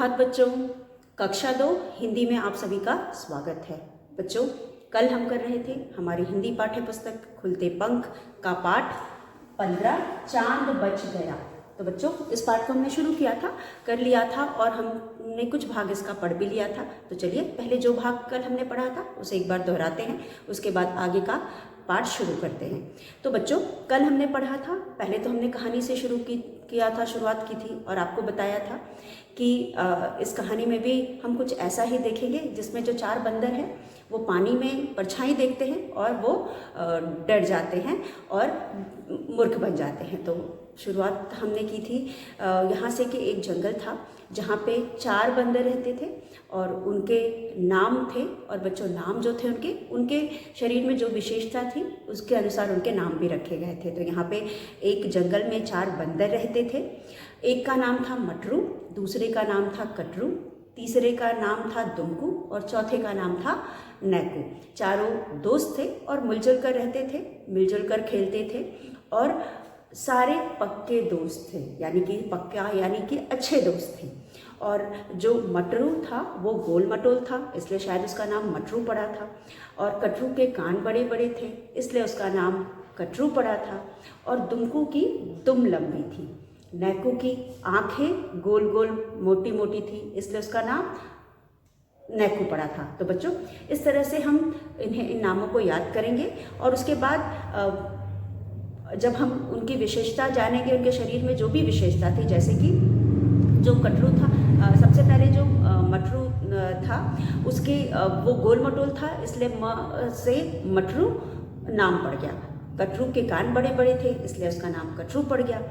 सुप्रभात बच्चों। कक्षा 2 हिंदी में आप सभी का स्वागत है। बच्चों, कल हम कर रहे थे हमारी हिंदी पाठ्य पुस्तक खुलते पंख का पाठ 15 चांद बच गया। तो बच्चों, इस पाठ को हमने शुरू किया था, कर लिया था और हमने कुछ भाग इसका पढ़ भी लिया था। तो चलिए पहले जो भाग कल हमने पढ़ा था उसे एक बार दोहराते हैं, उसके बाद आगे का पाठ शुरू करते हैं। तो बच्चों, कल हमने पढ़ा था, पहले तो हमने कहानी से शुरुआत की थी और आपको बताया था कि इस कहानी में भी हम कुछ ऐसा ही देखेंगे जिसमें जो 4 बंदर हैं वो पानी में परछाई देखते हैं और वो डर जाते हैं और मूर्ख बन जाते हैं। तो शुरुआत हमने की थी यहाँ से कि एक जंगल था जहाँ पे 4 बंदर रहते थे और उनके नाम थे। और बच्चों, नाम जो थे उनके शरीर में जो विशेषता थी उसके अनुसार उनके नाम भी रखे गए थे। तो यहाँ पे एक जंगल में 4 बंदर रहते थे। एक का नाम था मटरू, दूसरे का नाम था कटरू, तीसरे का नाम था दुमकू और चौथे का नाम था नैकू। चारों दोस्त थे और मिलजुल कर रहते थे, मिलजुल कर खेलते थे और सारे पक्के दोस्त थे, यानी कि अच्छे दोस्त थे। और जो मटरू था वो गोल मटोल था, इसलिए शायद उसका नाम मटरू पड़ा था। और कटरू के कान बड़े बड़े थे, इसलिए उसका नाम कटरू पड़ा था। और दुमकू की दुम लंबी थी। नैकू की आंखें गोल गोल मोटी मोटी थी, इसलिए उसका नाम नैकू पड़ा था। तो बच्चों, इस तरह से हम इन नामों को याद करेंगे और उसके बाद जब हम उनकी विशेषता जानेंगे, उनके शरीर में जो भी विशेषता थी, जैसे कि जो कटरू था, सबसे पहले जो मटरू था उसके वो गोल मटोल था, इसलिए से मटरू नाम पड़ गया। कटरू के कान बड़े बड़े थे, इसलिए उसका नाम कटरू पड़ गया।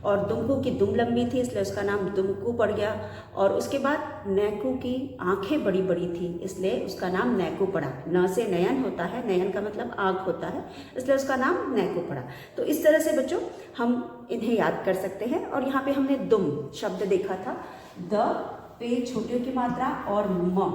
और दुमकू की दुम लंबी थी, इसलिए उसका नाम दुमकू पड़ गया। और उसके बाद नैकू की आंखें बड़ी बड़ी थी, इसलिए उसका नाम नैकू पड़ा। न से नयन होता है, नयन का मतलब आंख होता है, इसलिए उसका नाम नैकू पड़ा। तो इस तरह से बच्चों हम इन्हें याद कर सकते हैं। और यहाँ पे हमने दुम शब्द देखा था, द पे छोटियों की मात्रा और म।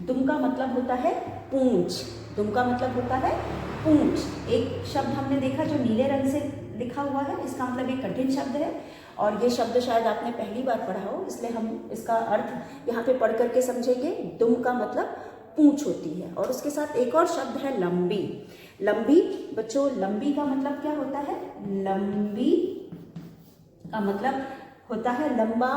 दुम का मतलब होता है पूंछ, दुम का मतलब होता है पूंछ। एक शब्द हमने देखा जो नीले रंग से लिखा हुआ है, इसका मतलब एक कठिन शब्द है और ये शब्द शायद आपने पहली बार पढ़ा हो, इसलिए हम इसका अर्थ यहाँ पे पढ़ करके समझेंगे। दुम का मतलब पूंछ होती है। और उसके साथ एक और शब्द है लंबी। लंबी बच्चों, लंबी का मतलब क्या होता है? लंबी का मतलब होता है लंबा।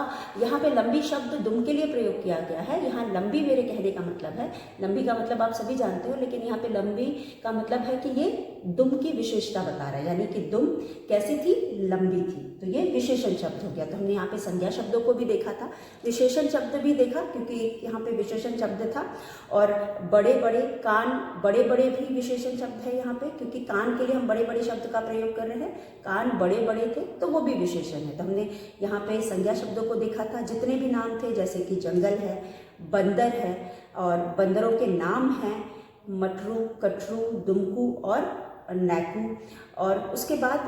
यहाँ पे लंबी शब्द दुम के लिए प्रयोग किया गया है। यहाँ लंबी मेरे कहने का मतलब है, लंबी का मतलब आप सभी जानते हो, लेकिन यहाँ पे लंबी का मतलब है कि ये दुम की विशेषता बता रहा है, यानी कि दुम कैसी थी? लंबी थी। तो ये विशेषण शब्द हो गया। तो हमने यहाँ पे संज्ञा शब्दों को भी देखा था, विशेषण शब्द भी देखा, क्योंकि यहाँ पे विशेषण शब्द था। और बड़े बड़े कान, बड़े बड़े भी विशेषण शब्द है यहाँ पे, क्योंकि कान के लिए हम बड़े बड़े शब्द का प्रयोग कर रहे हैं। कान बड़े बड़े थे तो वो भी विशेषण है। तो हमने यहाँ पे संज्ञा शब्दों को देखा था। जितने भी नाम थे, जैसे कि जंगल है, बंदर है और बंदरों के नाम हैं मटरू, कटरू, दुमकू और नैकू। और उसके बाद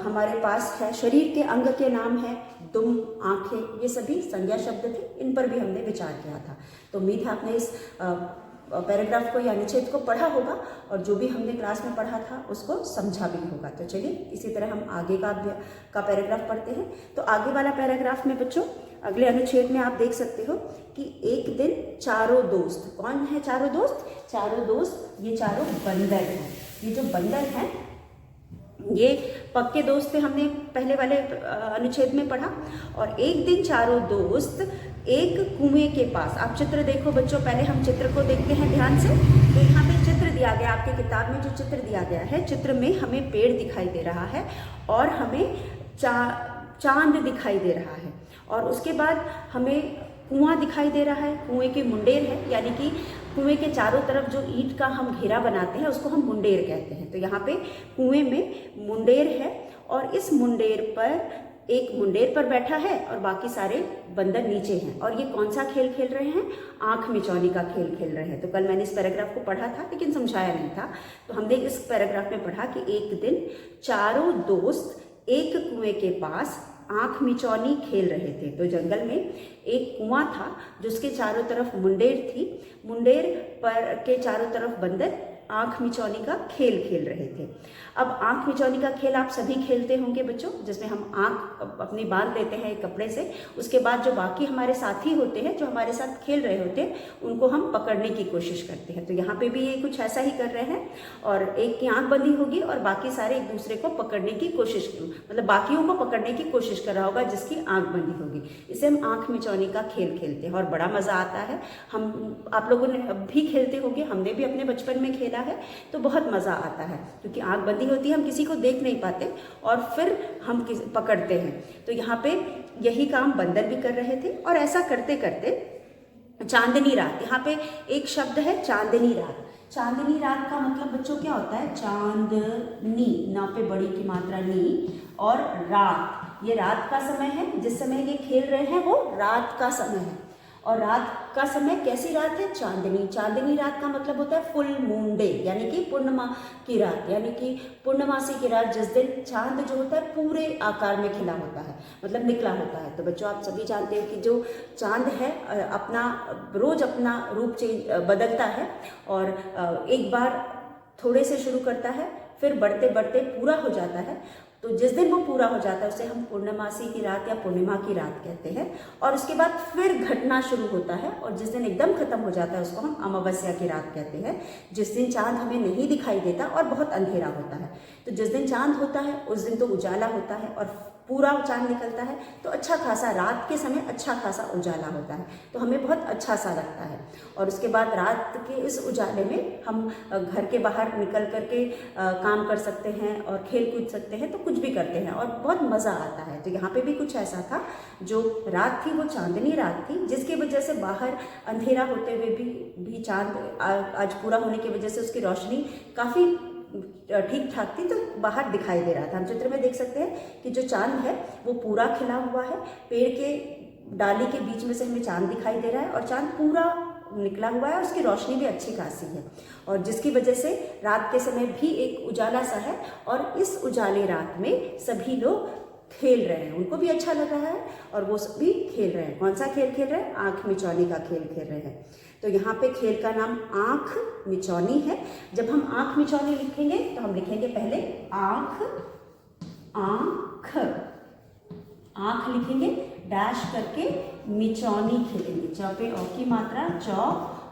हमारे पास है शरीर के अंग के नाम है दुम, आंखें, ये सभी संज्ञा शब्द थे। इन पर भी हमने विचार किया था। तो उम्मीद है आपने इस पैराग्राफ को या अनुच्छेद को पढ़ा होगा और जो भी हमने क्लास में पढ़ा था उसको समझा भी होगा। तो चलिए इसी तरह हम आगे का पैराग्राफ पढ़ते हैं। तो आगे वाला पैराग्राफ में बच्चों, अगले अनुच्छेद में आप देख सकते हो कि एक दिन चारों दोस्त, कौन है चारों दोस्त? चारों दोस्त ये चारों बंदर हैं। ये जो बंदर हैं ये पक्के दोस्त थे, हमने पहले वाले अनुच्छेद में पढ़ा। और एक दिन चारों दोस्त एक कुएं के पास, आप चित्र देखो बच्चों, पहले हम चित्र को देखते हैं ध्यान से। तो यहाँ पे चित्र दिया गया, आपके किताब में जो चित्र दिया गया है, चित्र में हमें पेड़ दिखाई दे रहा है और हमें चांद दिखाई दे रहा है। और उसके बाद हमें कुआं दिखाई दे रहा है, कुएं की मुंडेर है, यानी कि कुएं के चारों तरफ जो ईंट का हम घेरा बनाते हैं उसको हम मुंडेर कहते हैं। तो यहाँ पे कुएं में मुंडेर है और इस मुंडेर पर एक मुंडेर पर बैठा है और बाकी सारे बंदर नीचे हैं। और ये कौन सा खेल खेल रहे हैं? आंख मिचौनी का खेल खेल रहे हैं। तो कल मैंने इस पैराग्राफ को पढ़ा था लेकिन समझाया नहीं था। तो हमने इस पैराग्राफ में पढ़ा कि एक दिन चारों दोस्त एक कुएं के पास आंख मिचौनी खेल रहे थे। तो जंगल में एक कुआं था जिसके चारों तरफ मुंडेर थी, मुंडेर पर के चारों तरफ बंदर आँख मिचौनी का खेल खेल रहे थे। अब आँख मिचौनी का खेल आप सभी खेलते होंगे बच्चों, जिसमें हम आँख अपनी बांध लेते हैं एक कपड़े से। उसके बाद जो बाकी हमारे साथी होते हैं जो हमारे साथ खेल रहे होते हैं उनको हम पकड़ने की कोशिश करते हैं। तो यहाँ पे भी ये कुछ ऐसा ही कर रहे हैं और एक की आँख बंदी होगी और बाकी सारे एक दूसरे को पकड़ने की कोशिश, मतलब बाकियों को पकड़ने की कोशिश कर रहा होगा जिसकी आँख बंदी होगी। इसे हम आँख मिचौनी का खेल खेलते हैं और बड़ा मज़ा आता है। हम आप लोगों ने भी खेलते होंगे, हमने भी अपने बचपन में खेला है, तो बहुत मज़ा आता है क्योंकि आँख बंदी होती है, हम किसी को देख नहीं पाते और फिर हम पकड़ते हैं। तो यहाँ पे यही काम बंदर भी कर रहे थे और ऐसा करते करते चांदनी रात, यहाँ पे एक शब्द है चांदनी रात। चांदनी रात का मतलब बच्चों क्या होता है? चांदनी, ना पे बड़ी की मात्रा नी, और रात, ये रात का समय है। जिस समय ये खेल रहे हैं वो रात का समय है और रात का समय कैसी रात है? चांदनी। चांदनी रात का मतलब होता है फुल मून डे, यानी कि पूर्णिमा की रात, यानी कि पूर्णमासी की रात, जिस दिन चांद जो होता है पूरे आकार में खिला होता है, मतलब निकला होता है। तो बच्चों आप सभी जानते हो कि जो चांद है अपना रोज अपना रूप बदलता है और एक बार थोड़े से शुरू करता है, फिर बढ़ते बढ़ते पूरा हो जाता है। तो जिस दिन वो पूरा हो जाता है उसे हम पूर्णमासी की रात या पूर्णिमा की रात कहते हैं। और उसके बाद फिर घटना शुरू होता है और जिस दिन एकदम खत्म हो जाता है उसको हम अमावस्या की रात कहते हैं, जिस दिन चांद हमें नहीं दिखाई देता और बहुत अंधेरा होता है। तो जिस दिन चांद होता है उस दिन तो उजाला होता है और पूरा चांद निकलता है, तो अच्छा खासा रात के समय अच्छा खासा उजाला होता है, तो हमें बहुत अच्छा सा लगता है। और उसके बाद रात के इस उजाले में हम घर के बाहर निकल करके काम कर सकते हैं और खेल कूद सकते हैं, तो कुछ भी करते हैं और बहुत मज़ा आता है। तो यहाँ पे भी कुछ ऐसा था, जो रात थी वो चांदनी रात थी, जिसकी वजह से बाहर अंधेरा होते हुए भी चांद आज पूरा होने की वजह से उसकी रोशनी काफ़ी ठीक ठाक थी, तो बाहर दिखाई दे रहा था। हम चित्र में देख सकते हैं कि जो चांद है वो पूरा खिला हुआ है, पेड़ के डाली के बीच में से हमें चांद दिखाई दे रहा है और चांद पूरा निकला हुआ है, उसकी रोशनी भी अच्छी खासी है और जिसकी वजह से रात के समय भी एक उजाला सा है और इस उजाले रात में सभी लोग खेल रहे हैं, उनको भी अच्छा लग रहा है और वो सभी खेल रहे हैं। कौन सा खेल खेल रहे हैं? आँख मिचौनी का खेल खेल रहे हैं। तो यहाँ पे खेल का नाम आँख मिचौनी है। जब हम आँख मिचौनी लिखेंगे तो हम लिखेंगे पहले आँख, आँख, आँख लिखेंगे डैश करके, मिचौनी खेलेंगे, च पे औ की मात्रा च,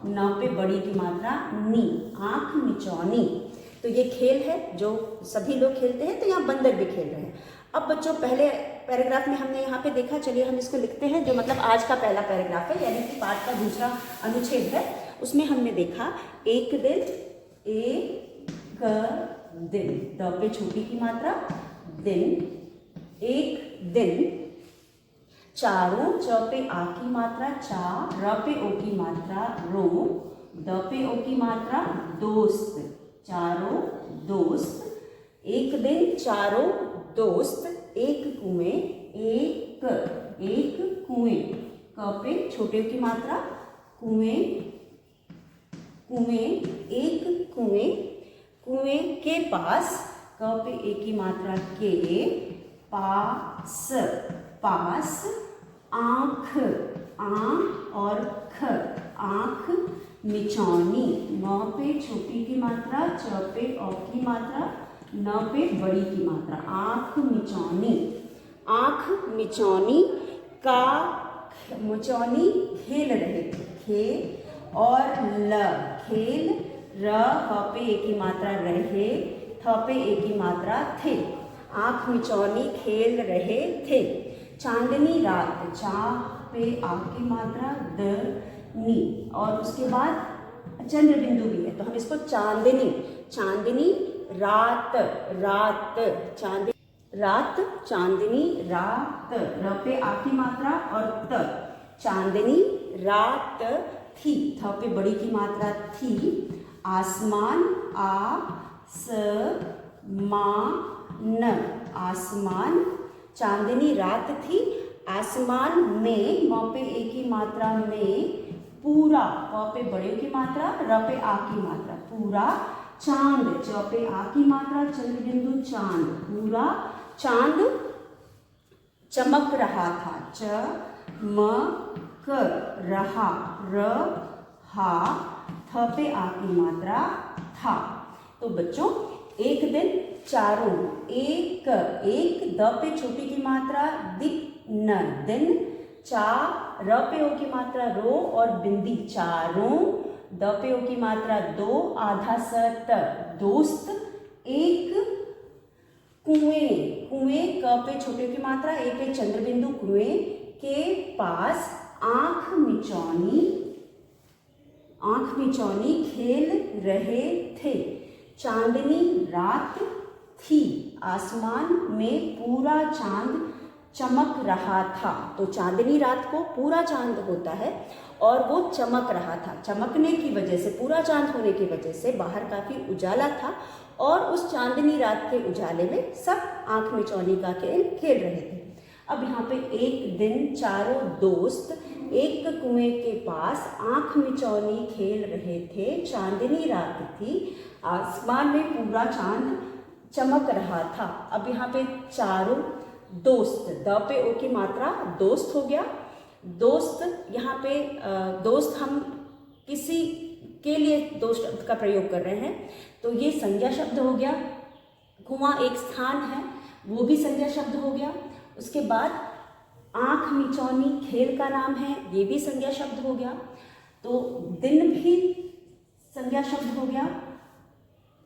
न पे बड़ी की मात्रा नी, आँख मिचौनी। तो ये खेल है जो सभी लोग खेलते हैं, तो यहाँ बंदर भी खेल रहे हैं। अब बच्चों पहले पैराग्राफ में हमने यहाँ पे देखा, चलिए हम इसको लिखते हैं, जो मतलब आज का पहला पैराग्राफ है, यानी कि पाठ का दूसरा अनुच्छेद है। उसमें हमने देखा एक दिन, एक दिन, द पे छोटी की मात्रा दिन, एक दिन, चारों, च पे आ की मात्रा चा, र पे ओ की मात्रा रो, द पे ओ की मात्रा दोस्त, चारों दोस्त, एक दिन चारों दोस्त एक कुएं, एक कुएं, क पे छोटे की मात्रा कुएं, कुएं, एक कुएं, कुएं के पास, क पे एक की मात्रा के, पास, पास, आँख, आ और ख, आँख मिचौनी, म पे छोटी की मात्रा, च पे औ की मात्रा, न पे बड़ी की मात्रा, आँख मिचौनी, आँख मिचौनी का, मिचौनी खेल रहे थे, खे और ल, खेल, र ह पे एक की मात्रा रहे, थ पे एक की मात्रा थे, आँख मिचौनी खेल रहे थे। चांदनी रात, चा पे आ की मात्रा द नी, और उसके बाद चंद्र बिंदु भी है, तो हम इसको चांदनी, चांदनी रात, रात, चांदनी रात, चांदनी रात, र पे आ की मात्रा और त, चांदनी रात थी, थ पे बड़ी की मात्रा थी, आसमान, आ स मा न, आसमान, चांदनी रात थी, आसमान में, म पे ए की मात्रा में, पूरा, प पे बड़े की मात्रा, र पे आ की मात्रा, पूरा चांद, च पे आ की मात्रा, चंद्र बिंदु चांद, पूरा चांद चमक रहा था, च म क रहा, र हा, थ पे आ की मात्रा था, तो बच्चों एक दिन चारों, एक एक द पे छोटी की मात्रा दि न दिन, चा र पे ओ की मात्रा रो और बिंदी चारों, द पे ओ की मात्रा दो, आधा स त दोस्त, एक कुएं, कुएं क पे छोटे की मात्रा ए पे चंद्र बिंदु कुएं के पास आंख मिचौनी, आंख मिचौनी खेल रहे थे, चांदनी रात थी, आसमान में पूरा चांद चमक रहा था। तो चांदनी रात को पूरा चांद होता है और वो चमक रहा था। चमकने की वजह से, पूरा चांद होने की वजह से बाहर काफ़ी उजाला था और उस चांदनी रात के उजाले में सब आंख मिचौनी का खेल खेल रहे थे। अब यहाँ पे एक दिन चारों दोस्त एक कुएं के पास आंख मिचौनी खेल रहे थे, चांदनी रात थी, आसमान में पूरा चांद चमक रहा था। अब यहाँ पे चारों दोस्त, द पे ओ की मात्रा दोस्त हो गया। दोस्त, यहाँ पे दोस्त हम किसी के लिए दोस्त शब्द का प्रयोग कर रहे हैं तो ये संज्ञा शब्द हो गया। कुआं एक स्थान है, वो भी संज्ञा शब्द हो गया। उसके बाद आंख मिचौनी खेल का नाम है, ये भी संज्ञा शब्द हो गया। तो दिन भी संज्ञा शब्द हो गया,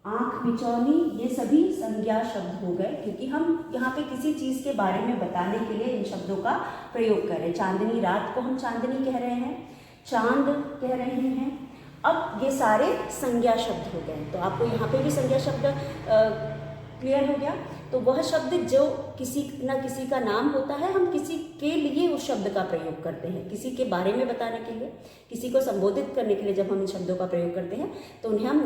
आंख मिचौनी ये सभी संज्ञा शब्द हो गए, क्योंकि हम यहाँ पे किसी चीज़ के बारे में बताने के लिए इन शब्दों का प्रयोग कर रहे हैं। चांदनी रात को हम चांदनी कह रहे हैं, चांद कह रहे हैं। अब ये सारे संज्ञा शब्द हो गए, तो आपको यहाँ पे भी संज्ञा शब्द क्लियर हो गया। तो वह शब्द जो किसी न किसी का नाम होता है, हम किसी के लिए उस शब्द का प्रयोग करते हैं, किसी के बारे में बताने के लिए, किसी को संबोधित करने के लिए जब हम इन शब्दों का प्रयोग करते हैं तो उन्हें हम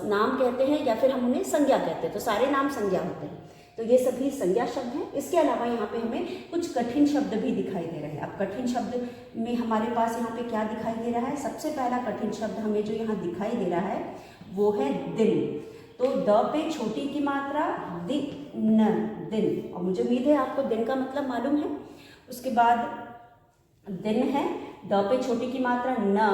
नाम कहते हैं या फिर हम उन्हें संज्ञा कहते हैं। तो सारे नाम संज्ञा होते हैं, तो ये सभी संज्ञा शब्द हैं। इसके अलावा यहाँ पे हमें कुछ कठिन शब्द भी दिखाई दे रहे हैं। अब कठिन शब्द में हमारे पास यहाँ पे क्या दिखाई दे रहा है? सबसे पहला कठिन शब्द हमें जो यहाँ दिखाई दे रहा है वो है दिन। तो द पे छोटी की मात्रा दि न, दिन। और मुझे उम्मीद है आपको दिन का मतलब मालूम है। उसके बाद दिन है, द पे छोटी की मात्रा न।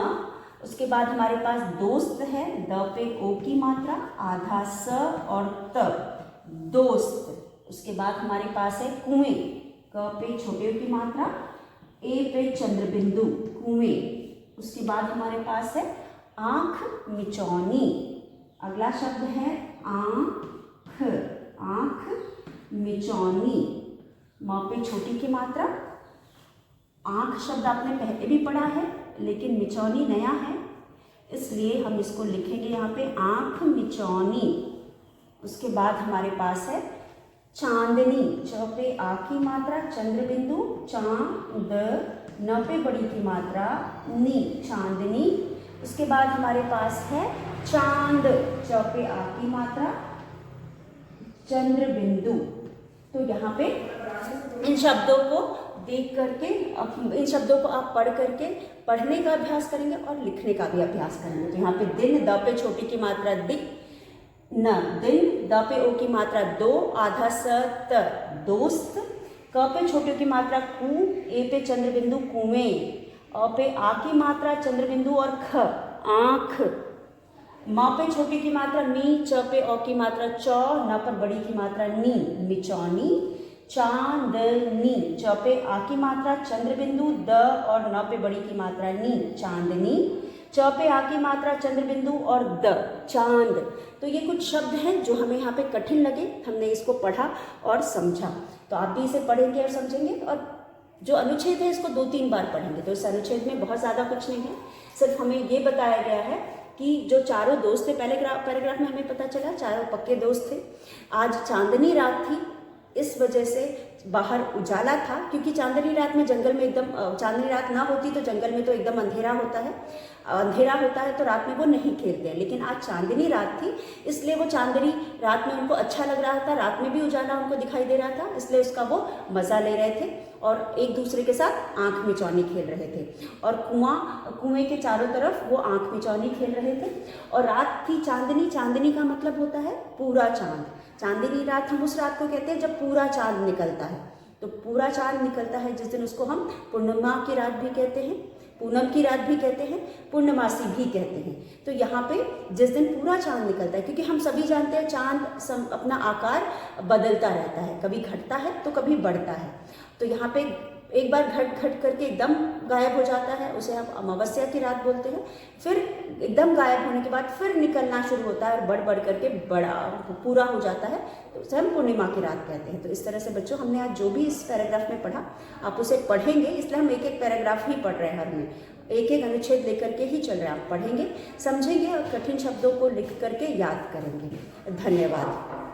उसके बाद हमारे पास दोस्त है, द पे ओ की मात्रा, आधा स और त, दोस्त। उसके बाद हमारे पास है कुएं, क पे छोटे की मात्रा, ए पे चंद्र बिंदु कुएं। उसके बाद हमारे पास है आंख मिचौनी। अगला शब्द है आंख, आंख मिचौनी, म पे छोटी की मात्रा। आंख शब्द आपने पहले भी पढ़ा है लेकिन मिचौनी नया है, इसलिए हम इसको लिखेंगे यहाँ पे आंख मिचौनी। उसके बाद हमारे पास है चांदनी, च पे आ की मात्रा, चंद्र बिंदु, चांद, न पे बड़ी की मात्रा, नी, चांदनी। उसके बाद हमारे पास है चांद, च पे आ की मात्रा, चंद्र बिंदु। तो यहाँ पे इन शब्दों को देख करके, इन शब्दों को आप पढ़ करके पढ़ने का अभ्यास करेंगे और लिखने का भी अभ्यास करेंगे। तो यहाँ पे दिन, द पे छोटी की मात्रा दि न, दिन, द पे ओ की मात्रा दो, आधा स त, दोस्त। क पे छोटी की मात्रा कु, ए पे चंद्र बिंदु कुएं, अ पे आ की मात्रा चंद्र बिंदु और ख, आंख। म पे छोटी की मात्रा मी, च पे औ की मात्रा चौ, न पर बड़ी की मात्रा नी, मिचौनी। चांदनी, च पे आ की मात्रा चंद्र बिंदु, द और न पे बड़ी की मात्रा नी, चांदनी। च पे आ की मात्रा चंद्र बिंदु और द, चांद। तो ये कुछ शब्द हैं जो हमें यहाँ पे कठिन लगे, हमने इसको पढ़ा और समझा। तो आप भी इसे पढ़ेंगे और समझेंगे, और जो अनुच्छेद है इसको 2-3 बार पढ़ेंगे। तो इस अनुच्छेद में बहुत ज़्यादा कुछ नहीं है, सिर्फ हमें ये बताया गया है कि जो चारों दोस्त थे, पहले पैराग्राफ में हमें पता चला चारों पक्के दोस्त थे। आज चांदनी रात थी, इस वजह से बाहर उजाला था, क्योंकि चांदनी रात में जंगल में एकदम, चांदनी रात ना होती तो जंगल में तो एकदम अंधेरा होता है, अंधेरा होता है तो रात में वो नहीं खेलते हैं। लेकिन आज चांदनी रात थी, इसलिए वो चांदनी रात में उनको अच्छा लग रहा था, रात में भी उजाला उनको दिखाई दे रहा था, इसलिए उसका वो मज़ा ले रहे थे और एक दूसरे के साथ आंख मिचौनी खेल रहे थे। और कुएं के चारों तरफ वो आंख मिचौनी खेल रहे थे। और रात थी चांदनी, चांदनी का मतलब होता है पूरा चांद। चांदनी रात हम उस रात को कहते हैं जब पूरा चांद निकलता है। तो पूरा चांद निकलता है जिस दिन, उसको हम पूर्णिमा की रात भी कहते हैं। पूनम की रात भी कहते हैं, पूर्णमासी भी कहते हैं। तो यहाँ पे जिस दिन पूरा चांद निकलता है, क्योंकि हम सभी जानते हैं चांद अपना आकार बदलता रहता है, कभी घटता है तो कभी बढ़ता है। तो यहाँ पे एक बार घट करके एकदम गायब हो जाता है, उसे हम अमावस्या की रात बोलते हैं। फिर एकदम गायब होने के बाद फिर निकलना शुरू होता है और बढ़ करके बड़ा पूरा हो जाता है, तो उसे हम पूर्णिमा की रात कहते हैं। तो इस तरह से बच्चों हमने आज जो भी इस पैराग्राफ में पढ़ा, आप उसे पढ़ेंगे, इसलिए हम एक एक पैराग्राफ ही पढ़ रहे हैं, हर में एक एक अनुच्छेद लेकर के ही चल रहे हैं। आप पढ़ेंगे, समझेंगे और कठिन शब्दों को लिख करके याद करेंगे। धन्यवाद।